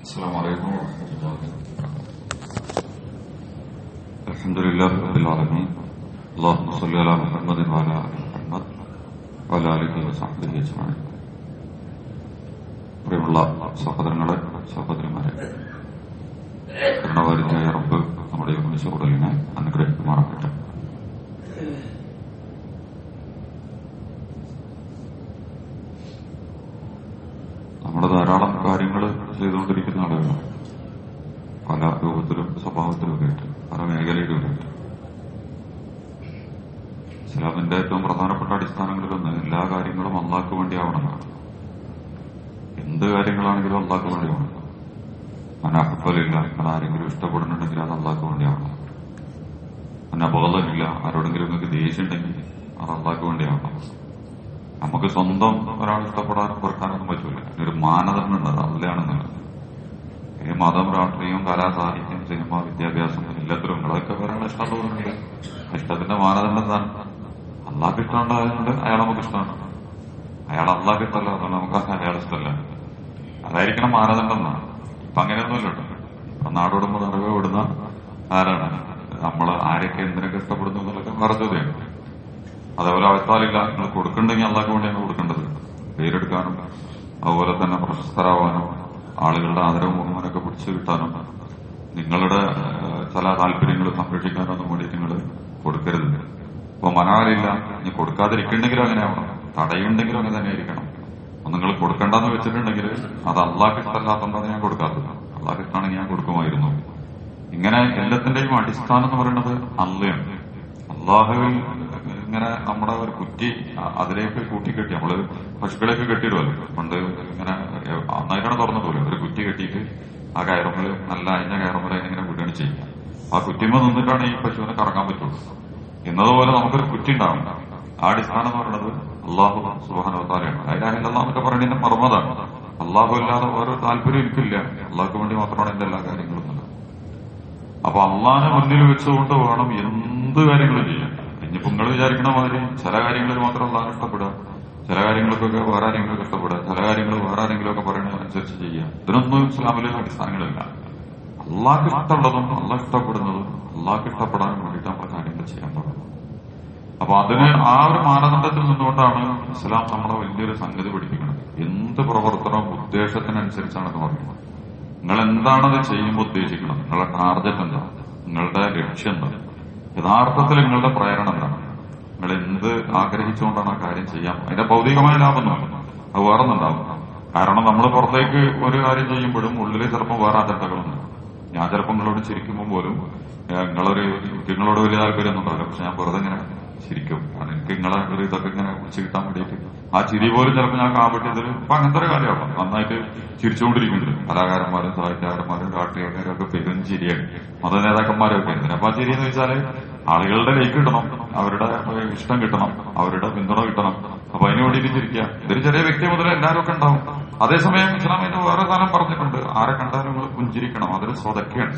السلام عليكم ورحمة الله وبركاته. الحمد لله رب العالمين. اللهم صل على محمد وعلى آل محمد وعلى آله وصحبه أجمعين. പ്രിയമുള്ള സഹോദരങ്ങളെ, സഹോദരിമാരെ, കരുണാവാരിധിയായ റബ്ബ് നമ്മുടെ യൂണിസുകൂടലിനെ അനുഗ്രഹിക്കുമാറാകട്ടെ. നമ്മൾ ധാരാളം കാര്യങ്ങൾ ചെയ്തുകൊണ്ടിരിക്കുന്ന ആളുകളാണ്, പല രൂപത്തിലും സ്വഭാവത്തിലും ഒക്കെ ആയിട്ട്, പല മേഖലയിലും ആയിട്ട്. ഇസ്ലാമിന്റെ ഏറ്റവും പ്രധാനപ്പെട്ട അടിസ്ഥാനങ്ങളിലൊന്ന് എല്ലാ കാര്യങ്ങളും അള്ളാഹ്ക്ക് വേണ്ടിയാവണമെന്നാണ്. എന്ത് കാര്യങ്ങളാണെങ്കിലും അള്ളാഹ്ക്ക് വേണ്ടിയാവണം. അനഹബലില്ല, നിങ്ങൾ ആരെങ്കിലും ഇഷ്ടപ്പെടുന്നുണ്ടെങ്കിൽ അത് അള്ളാഹ്ക്ക് വേണ്ടിയാവണം. അനബോധമില്ല, ആരോടെങ്കിലും നിങ്ങൾക്ക് ദേഷ്യം ഉണ്ടെങ്കിൽ അത് അള്ളാഹ്ക്ക് വേണ്ടിയാവണം. നമുക്ക് സ്വന്തം ഒരാൾ ഇഷ്ടപ്പെടാനും വെറുക്കാനൊന്നും പറ്റൂല. ഒരു മാനദണ്ഡം ഉണ്ട്, അത് അതിലാണെന്നുള്ളത്. ഈ മതം, രാഷ്ട്രീയം, കലാ, സാഹിത്യം, സിനിമ, വിദ്യാഭ്യാസം എല്ലാത്തിലും നിങ്ങളൊക്കെ ഒരാളെ ഇഷ്ടം തോന്നുന്നുണ്ട്. ഇഷ്ടത്തിന്റെ മാനദണ്ഡം എന്താണ്? അള്ളാഹ്ക്ക് ഇഷ്ടമുണ്ടായതുകൊണ്ട് അയാൾ നമുക്ക് ഇഷ്ടമാണ്. അയാൾ അള്ളാഹ്ക്ക് ഇഷ്ടമല്ല, അതുകൊണ്ട് നമുക്ക് അയാൾ ഇഷ്ടമല്ല. അതായിരിക്കണം മാനദണ്ഡം എന്നാണ്. ഇപ്പൊ അങ്ങനെയൊന്നുമല്ല കേട്ടോ. ഇപ്പൊ നാടോടുമ്പോ നിറവെ വിടുന്ന ആരാണ്? നമ്മൾ ആരൊക്കെ എന്തിനൊക്കെ ഇഷ്ടപ്പെടുന്നു എന്നുള്ളതൊക്കെ വേറെ ചോദ്യമാണ്. അതേപോലെ അവസ്ഥാലില്ല, നിങ്ങൾ കൊടുക്കണ്ടെങ്കിൽ അള്ളാഹ്ക്ക് വേണ്ടിയാണ് കൊടുക്കേണ്ടത്. പേരെടുക്കാനും അതുപോലെ തന്നെ പ്രശസ്തരാവാനും ആളുകളുടെ ആദരവും ബഹുമാനമൊക്കെ പിടിച്ചു കിട്ടാനും നിങ്ങളുടെ ചില താല്പര്യങ്ങൾ സംരക്ഷിക്കാനൊന്നും വേണ്ടിയിട്ട് നിങ്ങൾ കൊടുക്കരുത്. ഇപ്പൊ മനാലില്ല, ഇനി കൊടുക്കാതിരിക്കണ്ടെങ്കിലും അങ്ങനെ ആവണം, തടയുണ്ടെങ്കിലും അങ്ങനെ തന്നെ ആയിരിക്കണം. അപ്പൊ നിങ്ങൾ കൊടുക്കണ്ടെന്ന് വെച്ചിട്ടുണ്ടെങ്കിൽ അത് അള്ളാഹ്ക്ക് ഇഷ്ടമല്ലാത്തതുകൊണ്ടാണ് ഞാൻ കൊടുക്കാത്തത്. അള്ളാഹ്ക്ക് ഇഷ്ടമാണെങ്കിൽ ഞാൻ കൊടുക്കുമായിരുന്നു. ഇങ്ങനെ എല്ലാത്തിന്റെയും അടിസ്ഥാനം എന്ന് പറയുന്നത് അള്ളയാണ്. അള്ളാഹുവിൽ ഇങ്ങനെ നമ്മുടെ ഒരു കുറ്റി അതിലേക്ക് കൂട്ടിക്കെട്ടി, നമ്മള് പശുക്കളെയൊക്കെ കെട്ടിയിടുമല്ലോ പണ്ട്. ഇങ്ങനെ നന്നായിട്ടാണ് തുറന്നു പോലും ഒരു കുറ്റി കെട്ടിയിട്ട് ആ കയറുമ്പല് നല്ല അയഞ്ഞ കയറുമ്പല് അതിനിങ്ങനെ വിടുകയാണ് ചെയ്യുക. ആ കുറ്റിമ്മ നിന്നിട്ടാണ് ഈ പശുവിനെ കറങ്ങാൻ പറ്റുള്ളൂ. എന്നതുപോലെ നമുക്കൊരു കുറ്റി ഉണ്ടാവും. ആ അടിസ്ഥാനം എന്ന് പറയുന്നത് അള്ളാഹു സുബ്ഹാനഹു വ തആലയാണ്. ലാ ഇലാഹ ഇല്ലല്ലാഹ് എന്നൊക്കെ പറയുന്നതിന്റെ മർമ്മതാണ്. അള്ളാഹു അല്ലാതെ ഓരോ താല്പര്യം എനിക്കില്ല, അള്ളാഹ്ക്ക് വേണ്ടി മാത്രമാണ് എന്റെ എല്ലാ കാര്യങ്ങളും എന്നുള്ളത്. അപ്പൊ അള്ളാഹിനെ മുന്നിൽ വെച്ചുകൊണ്ട് വേണം എന്ത് കാര്യങ്ങളും ചെയ്യാൻ. ഇനിയിപ്പോ നിങ്ങൾ വിചാരിക്കണ മാതിരി ചില കാര്യങ്ങളിൽ മാത്രം അള്ളാഹിനെ ഇഷ്ടപ്പെടുക, ചില കാര്യങ്ങൾക്കൊക്കെ വേറെ ആരെങ്കിലും ഇഷ്ടപ്പെടുക, ചില കാര്യങ്ങൾ വേറെ ആരെങ്കിലും ഒക്കെ പറയുന്നതനുസരിച്ച് ചെയ്യുക, ഇതിനൊന്നും ഇസ്ലാമിലെ അടിസ്ഥാനങ്ങളില്ല. അള്ളാഹ്ക്ക് ഇഷ്ടമുള്ളതും അള്ളാഹ് ഇഷ്ടപ്പെടുന്നതും അള്ളാഹ്ക്ക് ഇഷ്ടപ്പെടാൻ വേണ്ടിയിട്ട് നമ്മൾ കാര്യങ്ങൾ ചെയ്യാൻ തുടങ്ങും. അപ്പൊ അതിന് ആ ഒരു മാനദണ്ഡത്തിൽ നിന്നുകൊണ്ടാണ് ഇസ്ലാം നമ്മളെ വലിയൊരു സംഗതി പഠിപ്പിക്കുന്നത്. എന്ത് പ്രവർത്തനവും ഉദ്ദേശത്തിനനുസരിച്ചാണെന്ന് പറയുന്നത്. നിങ്ങൾ എന്താണത് ചെയ്യുമ്പോൾ ഉദ്ദേശിക്കണം, നിങ്ങളുടെ ടാർഗറ്റ് എന്താണ്, നിങ്ങളുടെ ലക്ഷ്യം എന്താണ്, യഥാർത്ഥത്തിൽ നിങ്ങളുടെ പ്രേരണ എന്താണ്, നിങ്ങൾ എന്ത് ആഗ്രഹിച്ചുകൊണ്ടാണ് ആ കാര്യം ചെയ്യാൻ. അതിന്റെ ഭൗതികമായ ലാഭമൊന്നും അത് വേറൊന്നുണ്ടാവും. കാരണം നമ്മൾ പുറത്തേക്ക് ഒരു കാര്യം ചെയ്യുമ്പോഴും ഉള്ളിൽ ചിലപ്പോൾ വേറെ അജണ്ടകളുണ്ട്. ഞാൻ ചിലപ്പോൾ നിങ്ങളോട് ചിരിക്കുമ്പോൾ പോലും നിങ്ങളോട് വലിയ താല്പര്യമൊന്നും ഉണ്ടാവില്ല, പക്ഷെ ഞാൻ വെറുതെ ഇങ്ങനെ ചിരിക്കും. കാരണം എനിക്ക് നിങ്ങളെ ഒരു ഇതൊക്കെ ഇങ്ങനെ പിടിച്ചു കിട്ടാൻ വേണ്ടിയിട്ട് ആ ചിരി പോലും ചിലപ്പോൾ ഞാൻ കാപട്യത്തിൽ ഇപ്പൊ അങ്ങനത്തെ ഒരു കാര്യമാണ്. നന്നായിട്ട് ചിരിച്ചുകൊണ്ടിരിക്കുന്നുണ്ട് കലാകാരന്മാരും സാഹിത്യകാരന്മാരും രാഷ്ട്രീയക്കാരും ഒക്കെ പെരും ചിരിയാണ്, മത നേതാക്കന്മാരൊക്കെ. അപ്പൊ ആ ചിരി എന്ന് വെച്ചാല് ആളുകളുടെ ലൈക്ക് കിട്ടണം, അവരുടെ ഇഷ്ടം കിട്ടണം, അവരുടെ പിന്തുണ കിട്ടണം. അപ്പൊ അതിന് വേണ്ടിയിട്ട് ചിരിക്കുക. ഇതൊരു ചെറിയ വ്യക്തി മുതൽ എല്ലാവരും ഒക്കെ ഉണ്ടാവും. അതേസമയം ഇസ്ലാമിന് വേറെ കാലം പറഞ്ഞിട്ടുണ്ട്, ആരെ കണ്ടാലും നിങ്ങൾ പുഞ്ചിരിക്കണം, അതൊരു സ്വതക്കാണ്.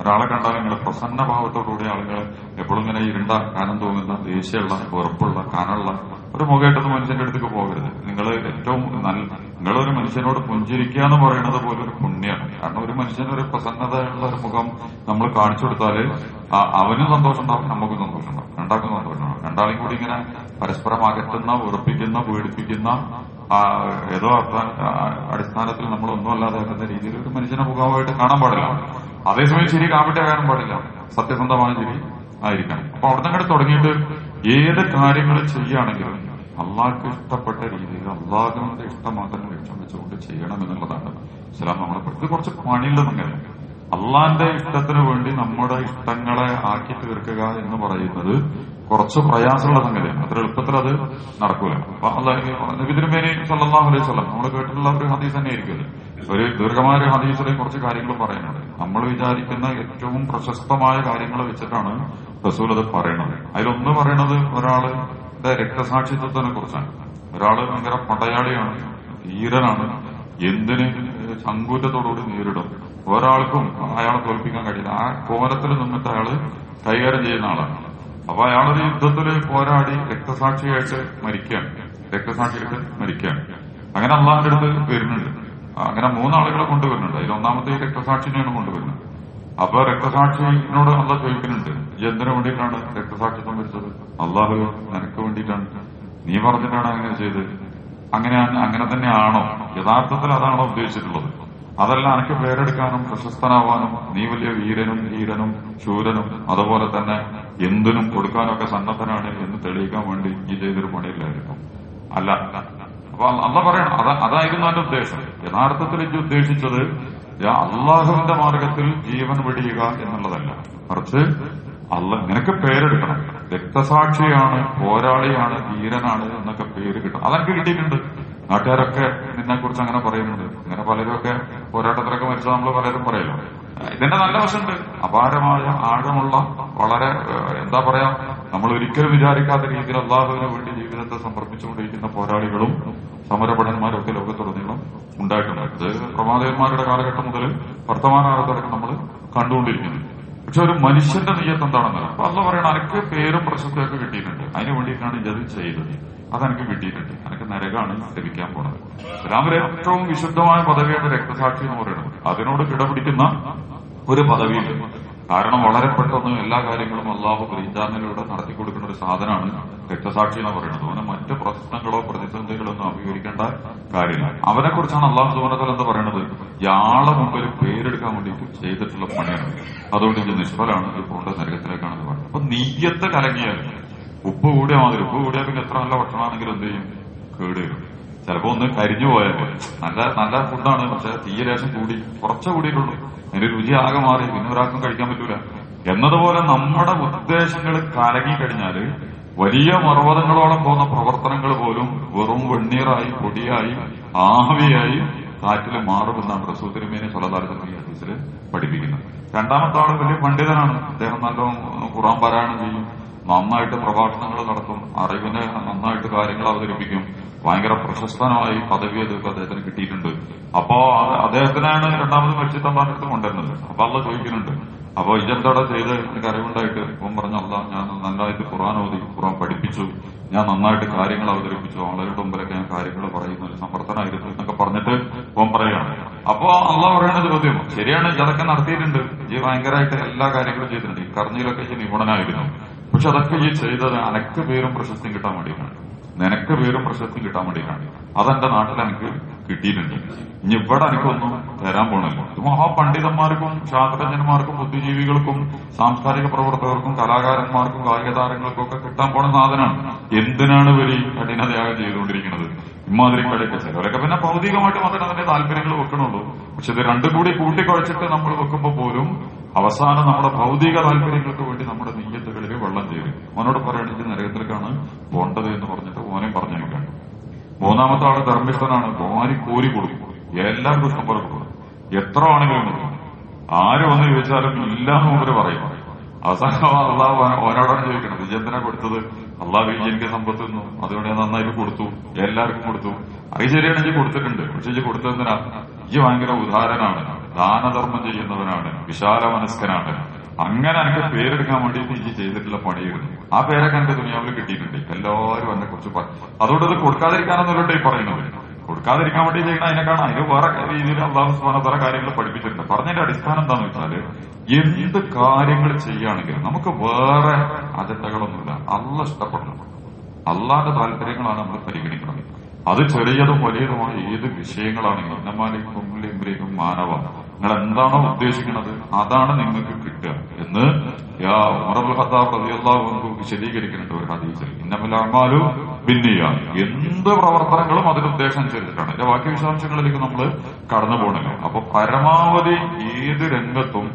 ഒരാളെ കണ്ടാൽ നിങ്ങൾ പ്രസന്ന ഭാവത്തോടുകൂടി ആളുകൾ എപ്പോഴും ഇങ്ങനെ ഇരുണ്ട കാനം തോന്നുന്ന ദേഷ്യമുള്ള വെറുപ്പുള്ള കനുള്ള ഒരു മുഖമായിട്ടൊന്നും മനുഷ്യന്റെ അടുത്തേക്ക് പോകരുത്. നിങ്ങൾ ഏറ്റവും നിങ്ങളൊരു മനുഷ്യനോട് പുഞ്ചിരിക്കുക എന്ന് പറയുന്നത് പോലെ ഒരു പുണ്യമാണ്. കാരണം ഒരു മനുഷ്യനൊരു പ്രസന്നതയുള്ള ഒരു മുഖം നമ്മൾ കാണിച്ചു കൊടുത്താല് അവനും സന്തോഷം ഉണ്ടാവും, നമുക്കും സന്തോഷം ഉണ്ടാവും, രണ്ടാൾക്കും സന്തോഷം ഉണ്ടാവും. രണ്ടാളും കൂടി ഇങ്ങനെ പരസ്പരം അകറ്റുന്ന, ഉറപ്പിക്കുന്ന, പീഡിപ്പിക്കുന്ന ഏതോ അടിസ്ഥാനത്തിൽ നമ്മളൊന്നും അല്ലാതെ ആക്കുന്ന രീതിയിൽ ഒരു മനുഷ്യനെ മുഖമായിട്ട് കാണാൻ പാടില്ല. അതേസമയം ചിരി കാമിട്ടാകാനും പാടില്ല, സത്യസന്ധമായ ചിരി ആയിരിക്കണം. അപ്പൊ അവിടെ നിന്ന് തുടങ്ങിയിട്ട് ഏത് കാര്യങ്ങൾ ചെയ്യുകയാണെങ്കിലും അള്ളാഹ്ക്ക് ഇഷ്ടപ്പെട്ട രീതിയിൽ അള്ളാഹുവിന്റെ ഇഷ്ടം മാത്രം ലക്ഷ്യം വെച്ചുകൊണ്ട് ചെയ്യണം എന്നുള്ളതാണ് ഇസ്ലാം നമ്മളെ. ഇത് കുറച്ച് പണിയുള്ളതെങ്ങനെ അള്ളാഹിന്റെ ഇഷ്ടത്തിന് വേണ്ടി നമ്മുടെ ഇഷ്ടങ്ങളെ ആക്കി തീർക്കുക എന്ന് പറയുന്നത് കുറച്ച് പ്രയാസമുള്ള സംഗതിയാണ്. അത്ര എളുപ്പത്തിൽ അത് നടക്കൂല. അപ്പൊ നബി തിരുമേനി സല്ലല്ലാഹു അലൈഹി വസല്ലം നമ്മൾ കേട്ടിട്ടുള്ള ഒരു ഹദീസ് തന്നെ ആയിരിക്കും. ഒരു ദീർഘമായ ഒരു ഹദീസിലെ കുറച്ച് കാര്യങ്ങൾ പറയുന്നുണ്ട്. നമ്മൾ വിചാരിക്കുന്ന ഏറ്റവും പ്രശസ്തമായ കാര്യങ്ങൾ വെച്ചിട്ടാണ് റസൂൽ അത് പറയുന്നത്. അതിലൊന്ന് പറയുന്നത് ഒരാളുടെ രക്തസാക്ഷിത്വത്തിനെ കുറിച്ചാണ്. ഒരാള് ഭയങ്കര പടയാളിയാണ്, ധീരനാണ്, എന്തിന് ചങ്കൂറ്റത്തോടുകൂടി നേരിടും, ഒരാൾക്കും അയാളെ തോൽപ്പിക്കാൻ കഴിയില്ല. ആ കോലത്തിൽ നിന്നിട്ട് അയാള് കൈകാര്യം ചെയ്യുന്ന ആളാണ്. അപ്പൊ അയാളൊരു യുദ്ധത്തിൽ പോരാടി രക്തസാക്ഷിയായിട്ട് മരിക്കുകയാണ്. അങ്ങനെ അള്ളാഹിന്റെ അടുത്ത് വരുന്നുണ്ട്. അങ്ങനെ 3 ആളുകളെ കൊണ്ടുവരുന്നുണ്ട്. അതിൽ ഒന്നാമത്തെ ഈ രക്തസാക്ഷിനെയാണ് കൊണ്ടുവരുന്നത്. അപ്പൊ രക്തസാക്ഷിനോട് അള്ളാഹ് ചോദിക്കുന്നുണ്ട്, എന്തിനു വേണ്ടിയിട്ടാണ് രക്തസാക്ഷിത്വം വരിച്ചത്? അള്ളാഹു നിനക്ക് വേണ്ടിയിട്ടാണ്, നീ പറഞ്ഞിട്ടാണ് അങ്ങനെ ചെയ്തത്. അങ്ങനെ തന്നെയാണോ? യഥാർത്ഥത്തിൽ അതാണോ ഉദ്ദേശിച്ചിട്ടുള്ളത്? അതല്ല എനിക്ക് പേരെടുക്കാനും പ്രശസ്തനാവാനും നീ വലിയ വീരനും ധീരനും ശൂരനും അതുപോലെ തന്നെ എന്തിനും കൊടുക്കാനൊക്കെ സന്നദ്ധനാണ് എന്ന് തെളിയിക്കാൻ വേണ്ടി ഈ ചെയ്തൊരു പണിയില്ലായിരുന്നു? അല്ല. അപ്പൊ അള്ള പറയണം, അതായിരുന്നു എന്റെ ഉദ്ദേശം. യഥാർത്ഥത്തിൽ എനിക്ക് ഉദ്ദേശിച്ചത് അള്ളാഹുവിന്റെ മാർഗത്തിൽ ജീവൻ വെടിയുക എന്നുള്ളതല്ല, മറിച്ച് നിനക്ക് പേരെടുക്കണം. രക്തസാക്ഷിയാണ്, പോരാളിയാണ്, ധീരനാണ് എന്നൊക്കെ പേര് കിട്ടണം. അതെനിക്ക് കിട്ടിയിട്ടുണ്ട്. നാട്ടുകാരൊക്കെ നിന്നെ കുറിച്ച് അങ്ങനെ പറയുന്നുണ്ട്. ഇങ്ങനെ പലരുമൊക്കെ പോരാട്ടത്തിലൊക്കെ മരിച്ച നമ്മൾ പലരും പറയല്ലോ. ഇതിന്റെ നല്ല വശമുണ്ട്. അപാരമായ ആഴമുള്ള വളരെ എന്താ പറയാ, നമ്മൾ ഒരിക്കലും വിചാരിക്കാത്ത രീതിയിൽ അള്ളാഹുവിന് വേണ്ടി ജീവിതത്തെ സമർപ്പിച്ചുകൊണ്ടിരിക്കുന്ന പോരാളികളും സമരഭടന്മാരും ഒക്കെ ലോകത്തുടനീളം ഉണ്ടായിട്ടുണ്ട്. ഇത് പ്രവാചകന്മാരുടെ കാലഘട്ടം മുതൽ വർത്തമാനകാലത്തടക്കം നമ്മൾ കണ്ടുകൊണ്ടിരിക്കുന്നു. പക്ഷെ ഒരു മനുഷ്യന്റെ നെയ്യത്ത് എന്താണെന്നല്ല. അപ്പൊ അള്ള പറയണം, എനിക്ക് പേരും പ്രശസ്തിയൊക്കെ കിട്ടിയിട്ടുണ്ട്, അതിന് വേണ്ടിയിട്ടാണ് ഇത് ചെയ്തത്, അതെനിക്ക് കിട്ടിയിട്ടുണ്ട്, എനിക്ക് നരകാണ് ലഭിക്കാൻ പോണത്. ഇസ്ലാമിലെ ഏറ്റവും വിശുദ്ധമായ പദവിയാണ് രക്തസാക്ഷി എന്ന് പറയുന്നത്. അതിനോട് കിടപിടിക്കുന്ന ഒരു പദവിയില്ല. കാരണം വളരെ പെട്ടെന്ന് എല്ലാ കാര്യങ്ങളും അള്ളാഹു പ്രീജാനിലൂടെ നടത്തിക്കൊടുക്കുന്ന ഒരു സാധനമാണ് രക്തസാക്ഷി എന്ന് പറയുന്നത്. അവന് മറ്റ് പ്രശ്നങ്ങളോ പ്രതിസന്ധികളോ ഒന്നും അഭിമുഖീകരിക്കേണ്ട കാര്യമില്ല. അവനെ കുറിച്ചാണ് അള്ളാഹു സുബ്ഹാനഹു വ തആല എന്താ പറയുന്നത്? ഇയാളെ മുമ്പിൽ പേരെടുക്കാൻ വേണ്ടിയിട്ട് ചെയ്തിട്ടുള്ള പണിയാണ്, അതുകൊണ്ട് ഇത് നിഷ്ഫലാണ്, ഇത് പോകേണ്ട നരകത്തിലേക്കാണെന്ന് പറയുന്നത്. അപ്പൊ നീയത്ത് കലങ്ങിയാൽ ഉപ്പ് കൂടിയ മാതിരി, ഉപ്പ് കൂടിയാൽ പിന്നെ എത്ര നല്ല ഭക്ഷണമാണെങ്കിലും എന്ത് ചെയ്യും? കേടുവരും. ചിലപ്പോ ഒന്ന് കരിഞ്ഞു പോയാൽ നല്ല ഫുഡാണ്, പക്ഷെ തീയലേശം കൂടി, കുറച്ച് കൂടിയിട്ടുള്ളൂ, അതിന്റെ രുചി ആകെ മാറി, പിന്നെ ഒരാൾക്കും കഴിക്കാൻ പറ്റൂല. എന്നതുപോലെ നമ്മുടെ ഉദ്ദേശങ്ങൾ കലങ്ങിക്കഴിഞ്ഞാല് വലിയ പർവ്വതങ്ങളോളം പോകുന്ന പ്രവർത്തനങ്ങൾ പോലും വെറും വെണ്ണീറായി, പൊടിയായി, ആവിയായി കാറ്റിൽ മാറുമെന്നാണ് റസൂൽ തിരുമേനി സ്വല്ലല്ലാഹു അലൈഹി വസല്ലം ഹദീസിൽ പഠിപ്പിക്കുന്നത്. രണ്ടാമത്തെ ആള് വലിയ പണ്ഡിതനാണ്. അദ്ദേഹം നല്ല ഖുർആൻ പാരായണം ചെയ്യും, നന്നായിട്ട് പ്രഭാഷണങ്ങൾ നടത്തും, അറിവിനെ നന്നായിട്ട് കാര്യങ്ങൾ അവതരിപ്പിക്കും, ഭയങ്കര പ്രശസ്തനായി പദവി അദ്ദേഹത്തിന് കിട്ടിയിട്ടുണ്ട്. അപ്പോ അദ്ദേഹത്തിനാണ് രണ്ടാമത് മരിച്ചിട്ട് കൊണ്ടുവരുന്നത്. അപ്പൊ അള്ള ചോദിക്കുന്നുണ്ട്, അപ്പൊ ഇതെന്താടെ ചെയ്ത് എനിക്ക് അറിവുണ്ടായിട്ട്? ഇപ്പം പറഞ്ഞ അല്ല, ഞാൻ നന്നായിട്ട് ഖുർആൻ ഓതി, ഖുർആൻ പഠിപ്പിച്ചു, ഞാൻ നന്നായിട്ട് കാര്യങ്ങൾ അവതരിപ്പിച്ചു, ആളുകളുടെ മുമ്പിലൊക്കെ ഞാൻ കാര്യങ്ങൾ പറയുന്ന ഒരു സമർത്ഥനായിരുന്നു എന്നൊക്കെ പറഞ്ഞിട്ട് ഓൻ പറയുകയാണ്. അപ്പൊ അള്ള പറയുന്ന ചോദ്യം, ശരിയാണ്, ഇതൊക്കെ നടത്തിയിട്ടുണ്ട്, ഈ ഭയങ്കരമായിട്ട് എല്ലാ കാര്യങ്ങളും ചെയ്തിട്ടുണ്ട്, ഈ കർഞ്ഞിലൊക്കെ ഈ നിപുണനായിരുന്നു, പക്ഷെ അതൊക്കെ ഈ ചെയ്തത് അനക്ക് പേരും പ്രശസ്തിയും കിട്ടാൻ വേണ്ടിയിട്ടാണ്, നിനക്ക് പേരും പ്രശസ്തിയും കിട്ടാൻ വേണ്ടിയിട്ടാണ്. അതെന്റെ നാട്ടിൽ എനിക്ക് കിട്ടിയിട്ടുണ്ട്, ഇനി ഇവിടെ എനിക്കൊന്നും തരാൻ പോണില്ല. ഇത് മഹാപണ്ഡിതന്മാർക്കും ശാസ്ത്രജ്ഞന്മാർക്കും ബുദ്ധിജീവികൾക്കും സാംസ്കാരിക പ്രവർത്തകർക്കും കലാകാരന്മാർക്കും കായിക താരങ്ങൾക്കും ഒക്കെ കിട്ടാൻ പോണ സാധനമാണ്. എന്തിനാണ് ഇവര് കഠിനതയാകം ചെയ്തുകൊണ്ടിരിക്കുന്നത്? ഇമാതിരി കളിയൊക്കെ ചിലവരൊക്കെ പിന്നെ ഭൗതികമായിട്ട് മാത്രമേ അതിന്റെ താല്പര്യങ്ങൾ വെക്കണുള്ളൂ. പക്ഷെ ഇത് രണ്ടും കൂടി കൂട്ടിക്കുഴച്ചിട്ട് നമ്മൾ വെക്കുമ്പോൾ പോലും അവസാനം നമ്മുടെ ഭൗതിക താല്പര്യങ്ങൾക്ക് വേണ്ടി നമ്മുടെ നെയ്യത്തുകളിൽ വെള്ളം ചേരും. അവനോട് പറയണെങ്കിൽ നരകത്തിലേക്കാണ് പോണ്ടത് എന്ന് പറഞ്ഞിട്ട് ഓനെയും പറഞ്ഞേക്കാണ്. മൂന്നാമത്തെ ആള് ധർമ്മിഷ്ഠനാണ്, ഓനി കോരി കൊടുക്കും, എല്ലാവർക്കും ഇഷ്ടം പോലെ കൊടുക്കും, എത്ര ആണെങ്കിലും കൊടുക്കും. ആര് വന്ന് ചോദിച്ചാലും ഇല്ലാന്ന് മുമ്പ് പറയും. അവസാനം അള്ളാഹ് ഓനോടാണ് ചോദിക്കുന്നത്, വിജയത്തിനാ കൊടുത്തത്? അള്ളാഹ് എനിക്ക് സമ്പത്ത് തന്നു, അതുകൊണ്ട് ഞാൻ നന്നായിട്ട് കൊടുത്തു, എല്ലാവർക്കും കൊടുത്തു. അത് ശരിയാണ്, എനിക്ക് കൊടുത്തിട്ടുണ്ട്, പക്ഷെ എനിക്ക് കൊടുത്തതിനാ ഈ ഭയങ്കര ഉദാരനാണ്, ദാനധർമ്മം ചെയ്യുന്നവനാണ്, വിശാല മനസ്കനാണ്, അങ്ങനെ എനിക്ക് പേരെടുക്കാൻ വേണ്ടിയിട്ട് ഈ ചെയ്തിട്ടുള്ള പണിയായിരുന്നു. ആ പേരൊക്കെ എനിക്ക് ദുനിയാവിൽ കിട്ടിയിട്ടുണ്ട്. എല്ലാവരും എന്നെ കുറിച്ച് അതുകൊണ്ട് ഇത് കൊടുക്കാതിരിക്കാനൊന്നുമല്ലോ ഈ പറയുന്നത്. കൊടുക്കാതിരിക്കാൻ വേണ്ടി ചെയ്യണം, അതിനെക്കാണ് അതിന് വേറെ രീതിയിൽ അള്ളാഹു സുബ്ഹാനഹു വ തആല കാര്യങ്ങൾ പഠിപ്പിച്ചിട്ടുണ്ട്. പറഞ്ഞതിന്റെ അടിസ്ഥാനം എന്താണെന്ന് വെച്ചാല്, എന്ത് കാര്യങ്ങൾ ചെയ്യുകയാണെങ്കിലും നമുക്ക് വേറെ അജണ്ടകളൊന്നുമില്ല, അള്ളാഹ് ഇഷ്ടപ്പെടണം, അള്ളാന്റെ താല്പര്യങ്ങളാണ് നമ്മൾ പരിഗണിക്കുന്നത്. അത് ചെറിയതും വലിയതുമായ ഏത് വിഷയങ്ങളാണെങ്കിലും നമ്മളിക്കും മാനവ, നിങ്ങൾ എന്താണോ ഉദ്ദേശിക്കുന്നത് അതാണ് നിങ്ങൾക്ക് കിട്ടുക എന്ന് ഉമർ ഇബ്നുൽ ഖത്താബ് റളിയല്ലാഹു അൻഹു വിശദീകരിക്കുന്നുണ്ട് ഒരു ഹദീസിൽ. ഇന്നമൽ അഅ്മാലു ബിന്നിയ്യാത്ത്, എന്ത് പ്രവർത്തനങ്ങളും അതിന്റെ ഉദ്ദേശം അനുസരിച്ചിട്ടാണ്. ഇതിന്റെ ബാക്കി വിശദാംശങ്ങളിലേക്ക് നമ്മൾ കടന്നു പോകണില്ല. അപ്പൊ പരമാവധി ഏത് രംഗത്തും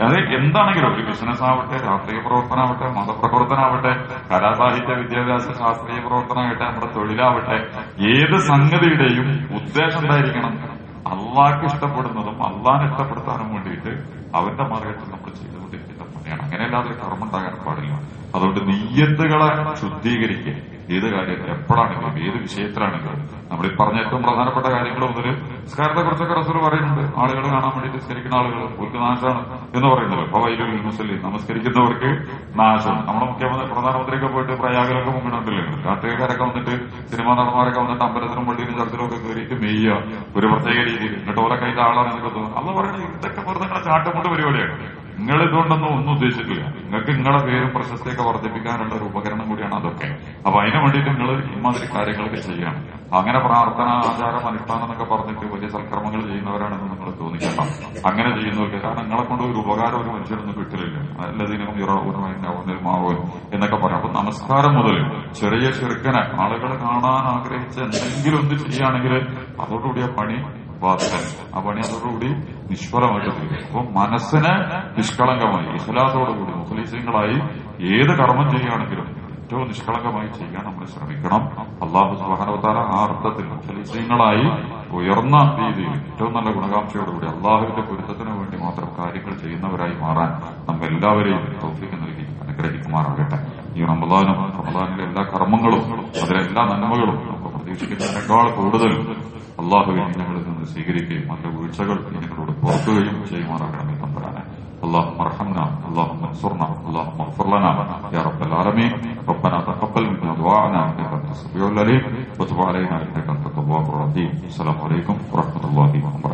അത് എന്താണെങ്കിലും, ഒരു ബിസിനസ് ആവട്ടെ, രാഷ്ട്രീയ പ്രവർത്തനമാവട്ടെ, മതപ്രവർത്തനമാവട്ടെ, കലാസാഹിത്യ വിദ്യാഭ്യാസ ശാസ്ത്രീയ പ്രവർത്തനമാകട്ടെ, നമ്മുടെ തൊഴിലാവട്ടെ, ഏത് സംഗതിയുടെയും ഉദ്ദേശം എന്തായിരിക്കണം? അള്ളാഹ്ക്ക് ഇഷ്ടപ്പെടുന്നതും അള്ളാഹിനെ ഇഷ്ടപ്പെടുത്താനും വേണ്ടിയിട്ട് അവന്റെ മാർഗത്തിൽ നമ്മൾ ചെയ്തുകൊണ്ടിരിക്കുന്ന പണിയാണ്. അങ്ങനെയല്ലാതെ ഒരു കർമ്മം ഉണ്ടാകാൻ പാടില്ല. അതുകൊണ്ട് നിയ്യത്തുകളെ ശുദ്ധീകരിക്കുക, ഏത് കാര്യം എപ്പോഴാണെങ്കിലും ഏത് വിഷയത്തിലാണെങ്കിലും നമ്മൾ ഈ പറഞ്ഞ ഏറ്റവും പ്രധാനപ്പെട്ട കാര്യങ്ങൾ മുതൽ നിസ്കാരത്തെ കുറിച്ചൊക്കെ റസൂൽ പറയുന്നുണ്ട്. ആളുകൾ കാണാൻ വേണ്ടി നിസ്കരിക്കുന്ന ആളുകൾ അവർക്ക് നാശമാണ് എന്ന് പറയുന്നത്. അപ്പൊ വൈലുൽ മുസ്ലിം നമസ്കരിക്കുന്നവർക്ക് നാശം. നമ്മുടെ പ്രധാനമന്ത്രിയൊക്കെ പോയിട്ട് പ്രയാഗിലൊക്കെ മുങ്ങണുണ്ടല്ലോ. രാഷ്ട്രീയക്കാരൊക്കെ വന്നിട്ട് സിനിമാ നടന്മാരൊക്കെ വന്നിട്ട് അമ്പലത്തിലും പള്ളിയിലും ചർച്ചിലും ഒക്കെ കയറിയിട്ട് മെയ്യുക ഒരു പ്രത്യേക രീതിയിൽ. എന്നിട്ട് ഓരോ കയ്യിലെ ആളാണ് എന്നൊക്കെ തോന്നുന്നു. അന്ന് പറയുന്നത് ഇതൊക്കെ വെറുതെ ചാട്ടമുട്ട് പരിപാടിയാണ്. നിങ്ങൾ ഇതുകൊണ്ടൊന്നും ഒന്നും ഉദ്ദേശിച്ചിട്ടില്ല. നിങ്ങൾക്ക് നിങ്ങളെ പേരും പ്രശസ്തിയൊക്കെ വർദ്ധിപ്പിക്കാനുള്ള ഒരു ഉപകരണം കൂടിയാണ് അതൊക്കെ. അപ്പൊ അതിനു വേണ്ടിയിട്ട് നിങ്ങൾ ഇമാതിരി കാര്യങ്ങളൊക്കെ ചെയ്യണം. അങ്ങനെ പ്രാർത്ഥന, ആചാരം, അനുഷ്ഠാനം എന്നൊക്കെ പറഞ്ഞിട്ട് വലിയ സൽക്കർമ്മങ്ങൾ ചെയ്യുന്നവരാണെന്ന് നിങ്ങൾ തോന്നിക്കണ്ട. അങ്ങനെ ചെയ്യുന്നവർക്ക് കാരണം നിങ്ങളെ കൊണ്ട് ഒരു ഉപകാരം ഒരു മനുഷ്യനൊന്നും കിട്ടില്ല. എല്ലാത്തിനും മാവോ എന്നൊക്കെ പറയാം. അപ്പൊ നമസ്കാരം മുതൽ ചെറിയ ചെറുക്കനെ ആളുകൾ കാണാൻ ആഗ്രഹിച്ച എന്തെങ്കിലും ഒന്ന് ചെയ്യുകയാണെങ്കിൽ അതോടുകൂടിയ പണി ബാധിക്കാൻ ആ പണി അതോടുകൂടി നിഷ്ഫലമായിട്ട് തീരും. അപ്പൊ മനസ്സിനെ നിഷ്കളങ്കമായി ഇഖ്ലാസോടുകൂടി മുഖ്ലിസീങ്ങളായി ഏത് കർമ്മം ചെയ്യുകയാണെങ്കിലും ഏറ്റവും നിഷ്കളങ്കമായി ചെയ്യാൻ നമ്മൾ ശ്രമിക്കണം. അല്ലാഹു സുബ്ഹാനഹു വ തആല ആ അർത്ഥത്തിൽ മുഖ്ലിസീങ്ങളായി ഉയർന്ന രീതിയിൽ ഏറ്റവും നല്ല ഗുണകാംക്ഷയോടുകൂടി അള്ളാഹുവിന്റെ പൊരുത്തത്തിന് വേണ്ടി മാത്രം കാര്യങ്ങൾ ചെയ്യുന്നവരായി മാറാൻ നമ്മ എല്ലാവരെയും തൗഫീഖ് നൽകി അനുഗ്രഹിക്കുമാറാകട്ടെ. ഈ റമളാനിലെ എല്ലാ കർമ്മങ്ങളും അതിലെല്ലാ നന്മകളും നമുക്ക് പ്രതീക്ഷിക്കുന്നതിനേക്കാൾ കൂടുതൽ അള്ളാഹുവിനെ ഞങ്ങളിൽ നിന്ന് സ്വീകരിക്കുകയും അതിന്റെ വീഴ്ചകൾ ഞങ്ങളോട് പുറത്തുകയും ചെയ്യുമാറാകണമെന്ന് തമ്പുരാനെ. اللهم ارحمنا اللهم انصرنا اللهم اغفر لنا يا رب العالمين. ربنا تقبل منا دعاءنا انك انت السميع العليم وتب علينا انك انت التواب الرحيم. السلام عليكم ورحمه الله وبركاته.